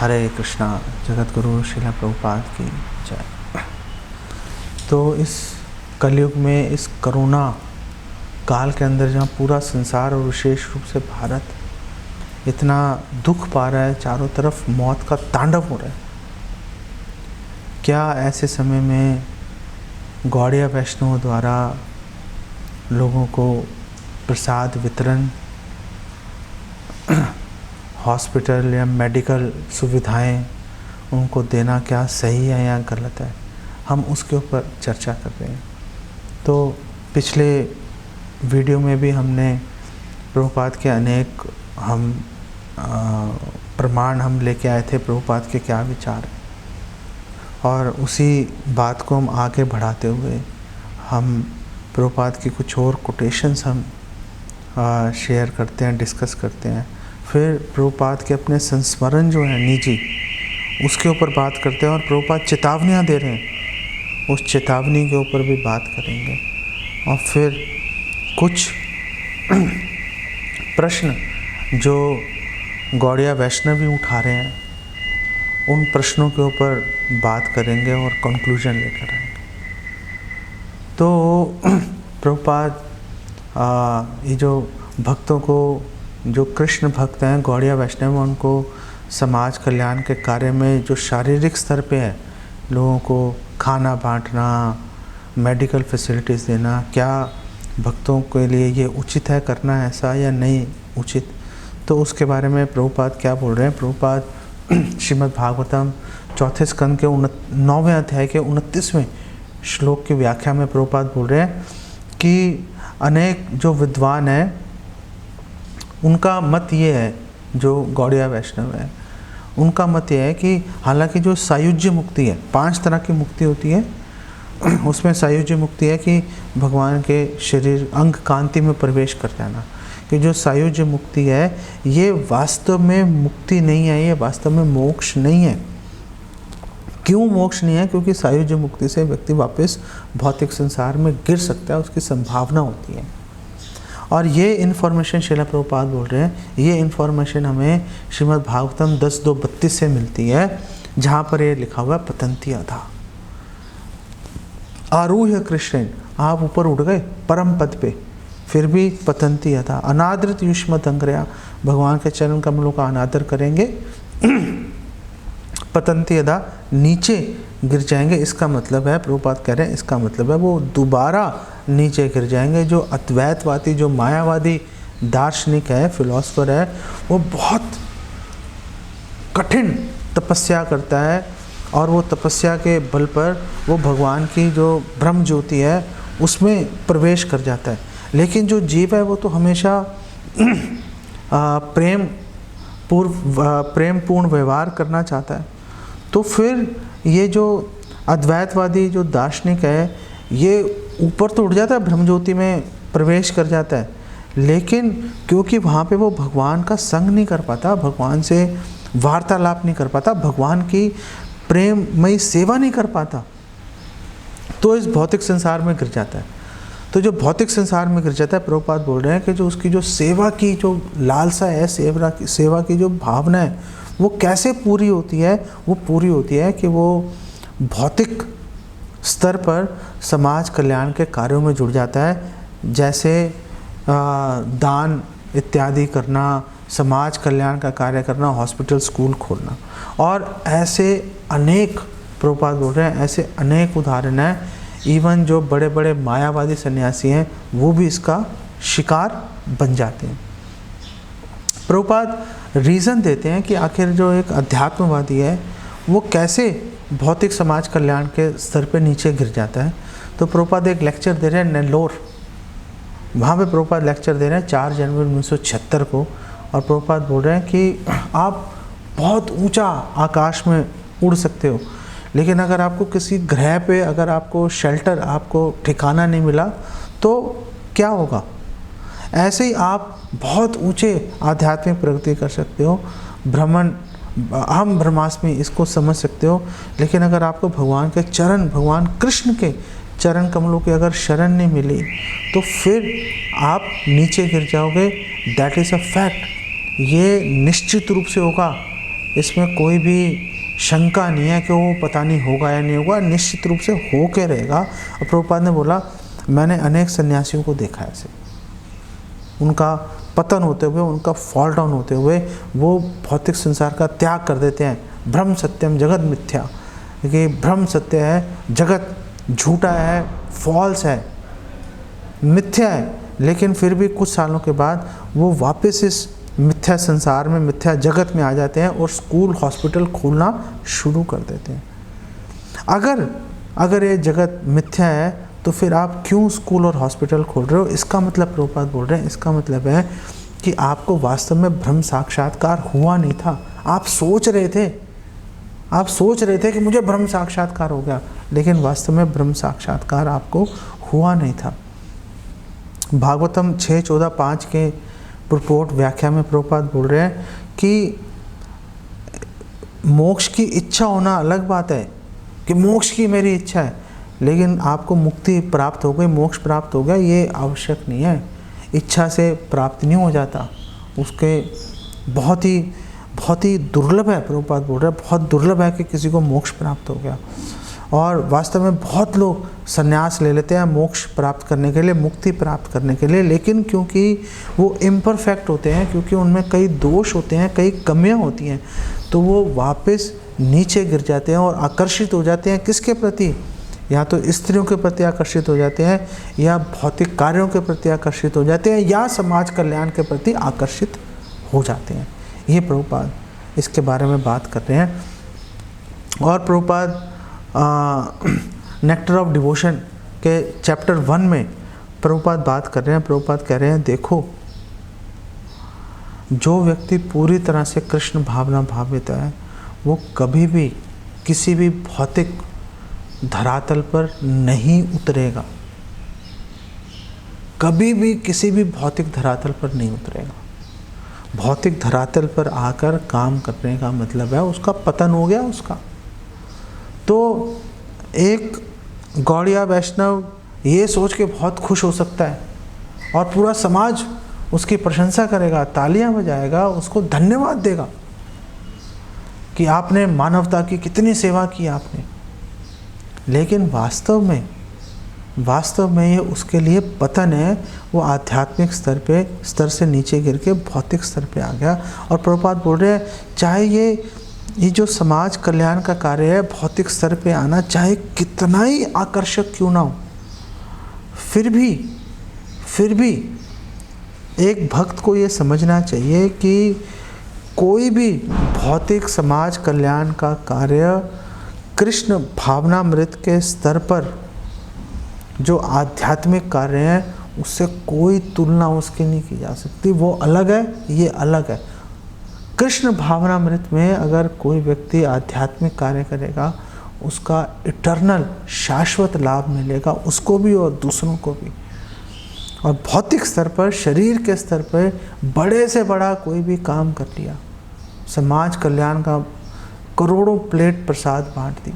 हरे कृष्णा। जगत गुरु श्रील प्रभुपाद की जय। तो इस कलयुग में, इस कोरोना काल के अंदर, जहाँ पूरा संसार और विशेष रूप से भारत इतना दुख पा रहा है, चारों तरफ मौत का तांडव हो रहा है, क्या ऐसे समय में गौड़िया वैष्णव द्वारा लोगों को प्रसाद वितरण, हॉस्पिटल या मेडिकल सुविधाएं उनको देना क्या सही है या गलत है, हम उसके ऊपर चर्चा कर रहे हैं। तो पिछले वीडियो में भी हमने प्रभुपाद के अनेक प्रमाण हम लेके आए थे, प्रभुपाद के क्या विचार हैं, और उसी बात को हम आगे बढ़ाते हुए हम प्रभुपाद की कुछ और कोटेशंस हम शेयर करते हैं, डिस्कस करते हैं। फिर प्रभुपाद के अपने संस्मरण जो है निजी, उसके ऊपर बात करते हैं, और प्रभुपाद चेतावनियाँ दे रहे हैं, उस चेतावनी के ऊपर भी बात करेंगे। और फिर कुछ प्रश्न जो गौड़िया वैष्णव भी उठा रहे हैं, उन प्रश्नों के ऊपर बात करेंगे और कंक्लूजन लेकर आएंगे। तो प्रभुपाद ये जो भक्तों को, जो कृष्ण भक्त हैं, गौड़िया वैष्णव, उनको समाज कल्याण के कार्य में जो शारीरिक स्तर पे है, लोगों को खाना बांटना, मेडिकल फैसिलिटीज़ देना, क्या भक्तों के लिए ये उचित है करना ऐसा या नहीं उचित, तो उसके बारे में प्रभुपाद क्या बोल रहे हैं। प्रभुपाद श्रीमद् भागवतम चौथे स्कंद के 9वें अध्याय के 29वें श्लोक की व्याख्या में प्रभुपाद बोल रहे हैं कि अनेक जो विद्वान हैं उनका मत ये है, जो गौड़िया वैष्णव है उनका मत ये है कि हालांकि जो सायुज्य मुक्ति है, 5 तरह की मुक्ति होती है, उसमें सायुज्य मुक्ति है कि भगवान के शरीर अंग कांति में प्रवेश कर जाना, कि जो सायुज्य मुक्ति है ये वास्तव में मुक्ति नहीं है, ये वास्तव में मोक्ष नहीं है। क्यों मोक्ष नहीं है? क्योंकि सायुज्य मुक्ति से व्यक्ति वापस भौतिक संसार में गिर सकता है, उसकी संभावना होती है। और ये इन्फॉर्मेशन श्रील प्रभुपाद बोल रहे हैं, ये इन्फॉर्मेशन हमें श्रीमद् भागवतम 10.2.32 से मिलती है, जहाँ पर ये लिखा हुआ है पतंती अधा आरूह्य कृष्ण, आप ऊपर उठ गए परम पद पे, फिर भी पतंती अधा अनादृत युष्मत अंग्रया, भगवान के चरण कमलों का अनादर करेंगे, पतंती अधा नीचे गिर जाएंगे। इसका मतलब है, प्रभुपाद कह रहे हैं, इसका मतलब है वो दोबारा नीचे गिर जाएंगे। जो अद्वैतवादी, जो मायावादी दार्शनिक है, फिलॉसफर है, वो बहुत कठिन तपस्या करता है, और वो तपस्या के बल पर वो भगवान की जो ब्रह्म ज्योति है उसमें प्रवेश कर जाता है। लेकिन जो जीव है वो तो हमेशा प्रेम पूर्ण व्यवहार करना चाहता है। तो फिर ये जो अद्वैतवादी जो दार्शनिक है, ये ऊपर तो उठ जाता है, ब्रह्म ज्योति में प्रवेश कर जाता है, लेकिन क्योंकि वहाँ पे वो भगवान का संग नहीं कर पाता, भगवान से वार्तालाप नहीं कर पाता, भगवान की प्रेममयी सेवा नहीं कर पाता, तो इस भौतिक संसार में गिर जाता है। तो जो भौतिक संसार में गिर जाता है, प्रभुपाद बोल रहे हैं कि जो उसकी जो सेवा की जो लालसा है, सेवा की जो भावना है, वो कैसे पूरी होती है? वो पूरी होती है कि वो भौतिक स्तर पर समाज कल्याण के कार्यों में जुड़ जाता है, जैसे दान इत्यादि करना, समाज कल्याण का कार्य करना, हॉस्पिटल स्कूल खोलना, और ऐसे अनेक, प्रभुपाद बोल रहे हैं, ऐसे अनेक उदाहरण हैं। इवन जो बड़े बड़े मायावादी सन्यासी हैं वो भी इसका शिकार बन जाते हैं। प्रभुपाद रीज़न देते हैं कि आखिर जो एक अध्यात्मवादी है वो कैसे भौतिक समाज कल्याण के स्तर पे नीचे गिर जाता है। तो प्रभुपाद एक लेक्चर दे रहे हैं नेल्लोर, वहाँ पे प्रभुपाद लेक्चर दे रहे हैं 4 जनवरी 1976 को, और प्रभुपाद बोल रहे हैं कि आप बहुत ऊंचा आकाश में उड़ सकते हो, लेकिन अगर आपको किसी ग्रह पे, अगर आपको शेल्टर, आपको ठिकाना नहीं मिला तो क्या होगा? ऐसे ही आप बहुत ऊंचे आध्यात्मिक प्रगति कर सकते हो, ब्रह्मन अहम ब्रह्मास्मि इसको समझ सकते हो, लेकिन अगर आपको भगवान के चरण, भगवान कृष्ण के चरण कमलों की अगर शरण नहीं मिली तो फिर आप नीचे गिर जाओगे। दैट इज़ अ फैक्ट, ये निश्चित रूप से होगा। इसमें कोई भी शंका नहीं है कि वो पता नहीं होगा या नहीं होगा, निश्चित रूप से हो के रहेगा। और प्रभुपाद ने बोला मैंने अनेक सन्यासियों को देखा है ऐसे, उनका पतन होते हुए, उनका फॉल डाउन होते हुए वो भौतिक संसार का त्याग कर देते हैं। ब्रह्म सत्यम जगत मिथ्या, कि ब्रह्म सत्य है, जगत झूठा है, फॉल्स है, मिथ्या है, लेकिन फिर भी कुछ सालों के बाद वो वापस इस मिथ्या संसार में, मिथ्या जगत में आ जाते हैं और स्कूल हॉस्पिटल खोलना शुरू कर देते हैं। अगर ये जगत मिथ्या है तो फिर आप क्यों स्कूल और हॉस्पिटल खोल रहे हो? इसका मतलब प्रभुपाद बोल रहे हैं, इसका मतलब है कि आपको वास्तव में ब्रह्म साक्षात्कार हुआ नहीं था। आप सोच रहे थे कि मुझे ब्रह्म साक्षात्कार हो गया, लेकिन वास्तव में ब्रह्म साक्षात्कार आपको हुआ नहीं था। भागवतम 6.14.5 के पुरपोट व्याख्या में प्रभुपाद बोल रहे हैं कि मोक्ष की इच्छा होना अलग बात है, कि मोक्ष की मेरी इच्छा है, लेकिन आपको मुक्ति प्राप्त हो गई, मोक्ष प्राप्त हो गया, ये आवश्यक नहीं है। इच्छा से प्राप्त नहीं हो जाता, उसके बहुत ही दुर्लभ है। प्रभुपाद बोल रहे हैं बहुत दुर्लभ है कि किसी को मोक्ष प्राप्त हो गया। और वास्तव में बहुत लोग संन्यास ले लेते हैं मोक्ष प्राप्त करने के लिए, मुक्ति प्राप्त करने के लिए, लेकिन क्योंकि वो इम्परफेक्ट होते हैं, क्योंकि उनमें कई दोष होते हैं, कई कमियां होती हैं, तो वो वापस नीचे गिर जाते हैं और आकर्षित हो जाते हैं किसके प्रति? या तो स्त्रियों के प्रति आकर्षित हो जाते हैं, या भौतिक कार्यों के प्रति आकर्षित हो जाते हैं, या समाज कल्याण के प्रति आकर्षित हो जाते हैं। ये प्रभुपाद इसके बारे में बात कर रहे हैं। और प्रभुपाद नेक्टर ऑफ डिवोशन के चैप्टर 1 में प्रभुपाद बात कर रहे हैं। प्रभुपाद कह रहे हैं देखो, जो व्यक्ति पूरी तरह से कृष्ण भावना भावित है वो कभी भी किसी भी भौतिक धरातल पर नहीं उतरेगा, कभी भी किसी भी भौतिक धरातल पर नहीं उतरेगा। भौतिक धरातल पर आकर काम करने का मतलब है उसका पतन हो गया उसका। तो एक गौड़िया वैष्णव ये सोच के बहुत खुश हो सकता है और पूरा समाज उसकी प्रशंसा करेगा, तालियां बजाएगा, उसको धन्यवाद देगा कि आपने मानवता की कितनी सेवा की आपने, लेकिन वास्तव में ये उसके लिए पतन है। वो आध्यात्मिक स्तर से नीचे गिर के भौतिक स्तर पे आ गया। और प्रभुपाद बोल रहे हैं चाहे ये जो समाज कल्याण का कार्य है, भौतिक स्तर पे आना चाहे कितना ही आकर्षक क्यों ना हो, फिर भी एक भक्त को ये समझना चाहिए कि कोई भी भौतिक समाज कल्याण का कार्य कृष्ण भावनामृत के स्तर पर जो आध्यात्मिक कार्य है उससे कोई तुलना उसकी नहीं की जा सकती। वो अलग है, ये अलग है। कृष्ण भावनामृत में अगर कोई व्यक्ति आध्यात्मिक कार्य करेगा उसका इटर्नल शाश्वत लाभ मिलेगा, उसको भी और दूसरों को भी। और भौतिक स्तर पर, शरीर के स्तर पर बड़े से बड़ा कोई भी काम कर लिया, समाज कल्याण का करोड़ों प्लेट प्रसाद बांट दी,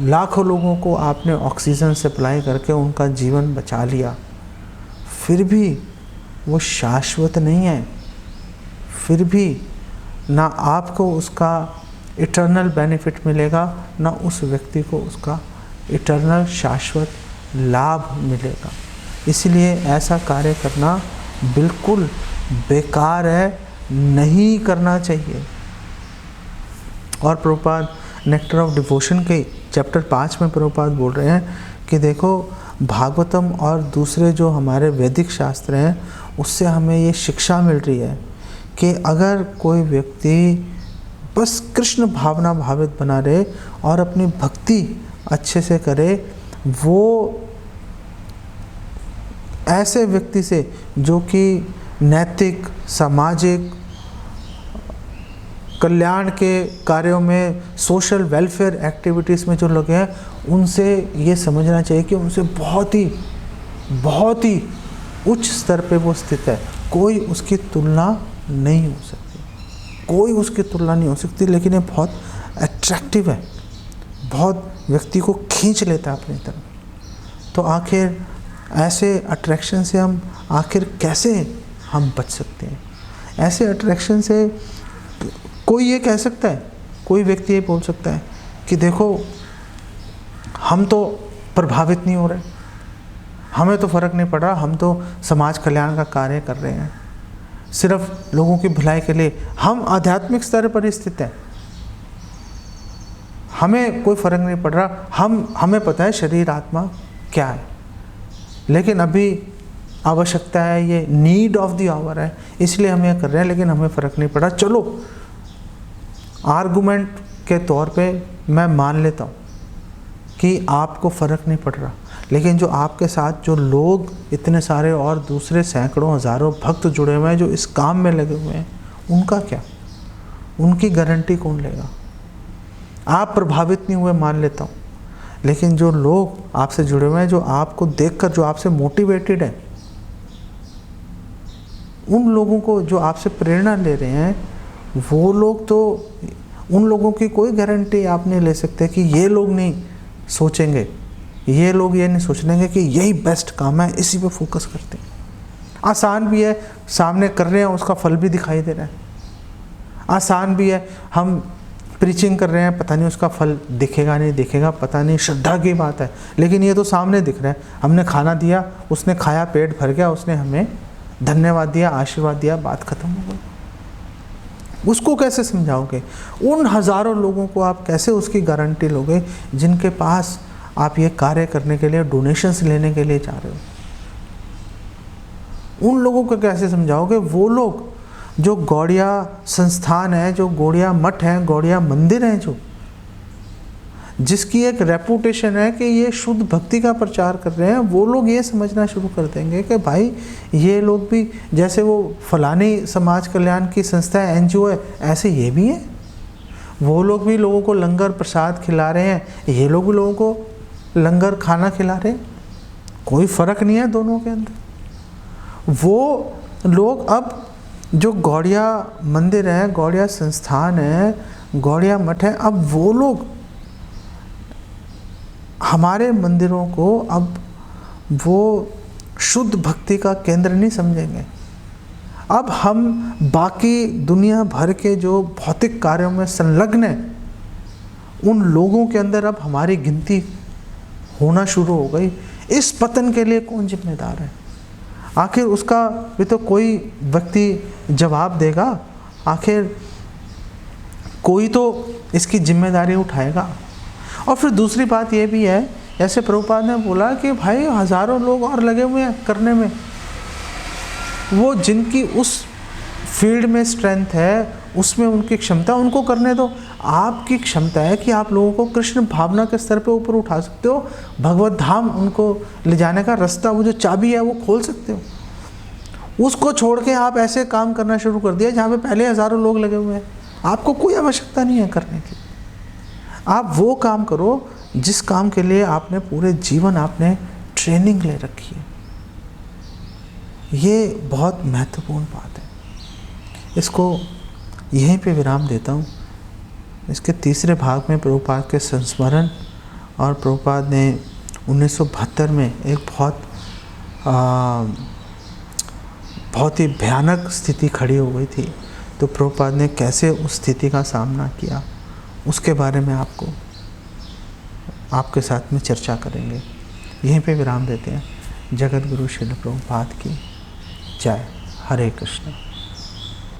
लाखों लोगों को आपने ऑक्सीजन सप्लाई करके उनका जीवन बचा लिया, फिर भी वो शाश्वत नहीं है। फिर भी ना आपको उसका इटर्नल बेनिफिट मिलेगा, ना उस व्यक्ति को उसका इटर्नल शाश्वत लाभ मिलेगा। इसलिए ऐसा कार्य करना बिल्कुल बेकार है, नहीं करना चाहिए। और प्रभुपाद नेक्टर ऑफ डिवोशन के चैप्टर 5 में प्रभुपाद बोल रहे हैं कि देखो, भागवतम और दूसरे जो हमारे वैदिक शास्त्र हैं उससे हमें ये शिक्षा मिल रही है कि अगर कोई व्यक्ति बस कृष्ण भावना भावित बना रहे और अपनी भक्ति अच्छे से करे, वो ऐसे व्यक्ति से जो कि नैतिक, सामाजिक कल्याण के कार्यों में, सोशल वेलफेयर एक्टिविटीज़ में जो लोग हैं, उनसे ये समझना चाहिए कि उनसे बहुत ही उच्च स्तर पे वो स्थित है। कोई उसकी तुलना नहीं हो सकती, कोई उसकी तुलना नहीं हो सकती। लेकिन ये बहुत अट्रैक्टिव है, बहुत व्यक्ति को खींच लेता है अपनी तरफ। तो आखिर ऐसे अट्रैक्शन से हम कैसे बच सकते हैं? ऐसे अट्रैक्शन से कोई ये कह सकता है, कोई व्यक्ति ये बोल सकता है कि देखो हम तो प्रभावित नहीं हो रहे, हमें तो फ़र्क नहीं पड़ रहा, हम तो समाज कल्याण का कार्य कर रहे हैं, सिर्फ लोगों की भलाई के लिए हम आध्यात्मिक स्तर पर स्थित हैं, हमें कोई फ़र्क नहीं पड़ रहा, हमें पता है शरीर आत्मा क्या है, लेकिन अभी आवश्यकता है, ये नीड ऑफ द आवर है, इसलिए हम ये कर रहे हैं, लेकिन हमें फ़र्क नहीं पड़ा। चलो आर्गुमेंट के तौर पे मैं मान लेता हूँ कि आपको फ़र्क नहीं पड़ रहा, लेकिन जो आपके साथ जो लोग इतने सारे और दूसरे सैकड़ों हज़ारों भक्त जुड़े हुए हैं जो इस काम में लगे हुए हैं, उनका क्या? उनकी गारंटी कौन लेगा? आप प्रभावित नहीं हुए मान लेता हूँ, लेकिन जो लोग आपसे जुड़े हुए हैं, जो आपको देखकर जो आपसे मोटिवेटेड है, उन लोगों को जो आपसे प्रेरणा ले रहे हैं, वो लोग तो, उन लोगों की कोई गारंटी आप नहीं ले सकते कि ये लोग नहीं सोचेंगे, ये लोग ये नहीं सोच लेंगे कि यही बेस्ट काम है, इसी पे फोकस करते हैं। आसान भी है, सामने कर रहे हैं, उसका फल भी दिखाई दे रहा है। आसान भी है, हम प्रीचिंग कर रहे हैं, पता नहीं उसका फल दिखेगा नहीं दिखेगा, पता नहीं, श्रद्धा की बात है, लेकिन ये तो सामने दिख रहा है। हमने खाना दिया, उसने खाया, पेट भर गया, उसने हमें धन्यवाद दिया, आशीर्वाद दिया, बात खत्म हो गई। उसको कैसे समझाओगे? उन हज़ारों लोगों को आप कैसे उसकी गारंटी लोगे जिनके पास आप ये कार्य करने के लिए डोनेशंस लेने के लिए जा रहे हो? उन लोगों को कैसे समझाओगे? वो लोग जो गौड़िया संस्थान है, जो गौड़िया मठ है, गौड़िया मंदिर है, जो जिसकी एक रेपुटेशन है कि ये शुद्ध भक्ति का प्रचार कर रहे हैं, वो लोग ये समझना शुरू कर देंगे कि भाई ये लोग भी जैसे वो फलानी समाज कल्याण की संस्था है, एनजीओ है, ऐसे ये भी है, वो लोग भी लोगों को लंगर प्रसाद खिला रहे हैं, ये लोग भी लोगों को लंगर खाना खिला रहे हैं, कोई फ़र्क नहीं है दोनों के अंदर। वो लोग अब जो गौड़िया मंदिर है, गौड़िया संस्थान है, गौड़िया मठ है, अब वो लोग हमारे मंदिरों को अब वो शुद्ध भक्ति का केंद्र नहीं समझेंगे। अब हम बाकी दुनिया भर के जो भौतिक कार्यों में संलग्न हैं, उन लोगों के अंदर अब हमारी गिनती होना शुरू हो गई। इस पतन के लिए कौन जिम्मेदार है? आखिर उसका भी तो कोई व्यक्ति जवाब देगा, आखिर कोई तो इसकी जिम्मेदारी उठाएगा। और फिर दूसरी बात ये भी है, जैसे प्रभुपाद ने बोला कि भाई हज़ारों लोग और लगे हुए हैं करने में, वो जिनकी उस फील्ड में स्ट्रेंथ है, उसमें उनकी क्षमता, उनको करने दो। आपकी क्षमता है कि आप लोगों को कृष्ण भावना के स्तर पे ऊपर उठा सकते हो, भगवत धाम उनको ले जाने का रास्ता, वो जो चाबी है वो खोल सकते हो। उसको छोड़ के आप ऐसे काम करना शुरू कर दिया जहाँ पे पहले हज़ारों लोग लगे हुए हैं, आपको कोई आवश्यकता नहीं है करने की। आप वो काम करो जिस काम के लिए आपने पूरे जीवन आपने ट्रेनिंग ले रखी है। ये बहुत महत्वपूर्ण बात है। इसको यहीं पे विराम देता हूँ। इसके तीसरे भाग में प्रभुपाद के संस्मरण, और प्रभुपाद ने 1972 में एक बहुत ही भयानक स्थिति खड़ी हो गई थी, तो प्रभुपाद ने कैसे उस स्थिति का सामना किया, उसके बारे में आपके साथ में चर्चा करेंगे। यहीं पे विराम देते हैं। जगत गुरु श्रील प्रभुपाद की जय। हरे कृष्ण।